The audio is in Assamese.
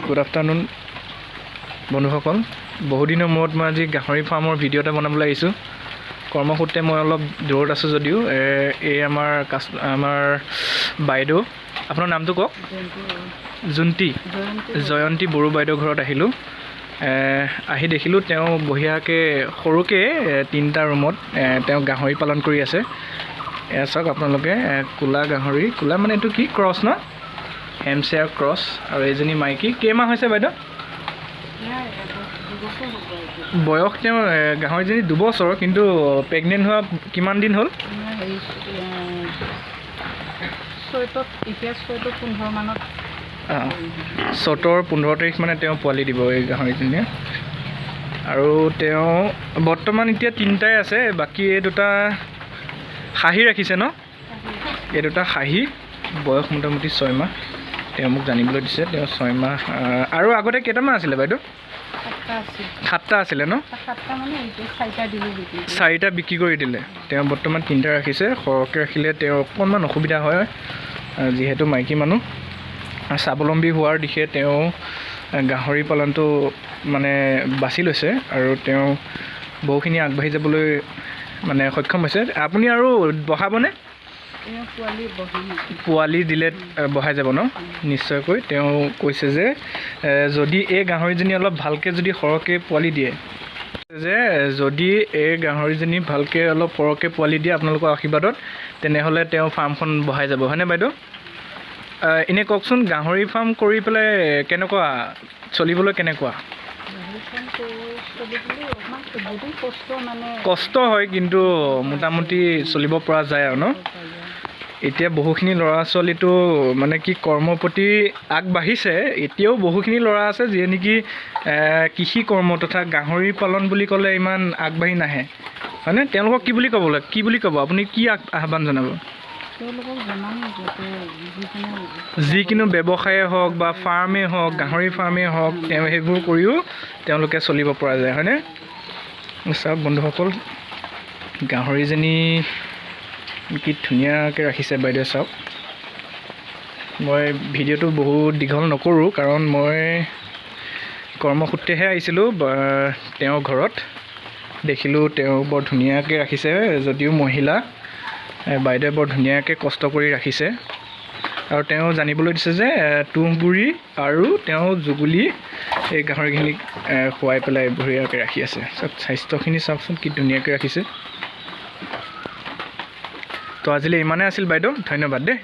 গুড আফটাৰনুন বন্ধুসকল বহুদিনৰ মূৰত মই আজি গাহৰি ফাৰ্মৰ ভিডিঅ' এটা বনাবলৈ আহিছোঁ কৰ্মসূত্ৰে মই অলপ দূৰত আছোঁ যদিও এই আমাৰ বাইদেউ আপোনাৰ নামটো কওক জয়ন্তী বড়ো বাইদেউ ঘৰত আহিলোঁ আহি দেখিলোঁ তেওঁ বঢ়িয়াকৈ সৰুকৈ 3টা ৰুমত তেওঁ গাহৰি পালন কৰি আছে এয়া চাওক আপোনালোকে কোলা গাহৰি কোলা মানে এইটো কি ক্ৰছ ন হেমশ্বেয়াৰ ক্ৰছ আৰু এজনী মাইকী কেইমাহ হৈছে বাইদেউ বয়স তেওঁ গাহৰিজনী 2 বছৰ কিন্তু প্ৰেগনেণ্ট হোৱা কিমান দিন হ'ল চ'তৰ 15 তাৰিখ মানে তেওঁ পোৱালি দিব এই গাহৰিজনীয়ে আৰু তেওঁ বৰ্তমান এতিয়া 3টাই আছে বাকী এই 2টা খাহী ৰাখিছে ন এই 2টা খাহী বয়স মোটামুটি 6 মাহ তেওঁ মোক জানিবলৈ দিছে তেওঁ 6 মাহ আৰু আগতে কেইটামান আছিলে বাইদেউ 7টা আছিলে ন 4টা বিক্ৰী কৰি দিলে তেওঁ বৰ্তমান 3টা ৰাখিছে সৰহকৈ ৰাখিলে তেওঁ অকণমান অসুবিধা হয় যিহেতু মাইকী মানুহ স্বাৱলম্বী হোৱাৰ দিশে তেওঁ গাহৰি পালনটো মানে বাছি লৈছে আৰু তেওঁ বহুখিনি আগবাঢ়ি যাবলৈ মানে সক্ষম হৈছে আপুনি আৰু বঢ়াবনে পোৱালি দিলে বঢ়াই যাব ন নিশ্চয়কৈ তেওঁ কৈছে যে যদি এই গাহৰিজনী অলপ ভালকৈ যদি সৰহকৈ পোৱালি দিয়ে যে যদি এই গাহৰিজনী ভালকৈ অলপ সৰহকৈ পোৱালি দিয়ে আপোনালোকৰ আশীৰ্বাদত তেনেহ'লে তেওঁ ফাৰ্মখন বঢ়াই যাব হয়নে বাইদেউ এনে কওকচোন গাহৰি ফাৰ্ম কৰি পেলাই কেনেকুৱা চলিবলৈ কেনেকুৱা কষ্ট হয় কিন্তু মোটামুটি চলিব পৰা যায় আৰু ন এতিয়া বহুখিনি ল'ৰা ছোৱালীটো মানে কি কৰ্মৰ প্ৰতি আগবাঢ়িছে এতিয়াও বহুখিনি ল'ৰা আছে যিয়ে নেকি কৃষি কৰ্ম তথা গাহৰি পালন বুলি ক'লে ইমান আগবাঢ়ি নাহে হয়নে তেওঁলোকক কি বুলি ক'ব আপুনি কি আহ্বান জনাব যিকোনো ব্যৱসায়ে হওক বা ফাৰ্মেই হওক গাহৰি ফাৰ্মেই হওক তেওঁ সেইবোৰ কৰিও তেওঁলোকে চলিব পৰা যায় হয়নে চাওক বন্ধুসকল গাহৰিজনী কি ধুনীয়াকৈ ৰাখিছে বাইদেৱে চাওক মই ভিডিঅ'টো বহুত দীঘল নকৰোঁ কাৰণ মই কৰ্মসূত্ৰেহে আহিছিলোঁ তেওঁৰ ঘৰত দেখিলোঁ তেওঁ বৰ ধুনীয়াকৈ ৰাখিছে যদিও মহিলা বাইদেৱে বৰ ধুনীয়াকৈ কষ্ট কৰি ৰাখিছে আৰু তেওঁ জানিবলৈ দিছে যে তুঁহগুৰি আৰু তেওঁ যুগুলি এই গাহৰিখিনিক খুৱাই পেলাই বঢ়িয়াকৈ ৰাখি আছে চব স্বাস্থ্যখিনি চাওকচোন কি ধুনীয়াকৈ ৰাখিছে তো আজিলৈ ইমানেই আছিল বাইদেউ ধন্যবাদ দেই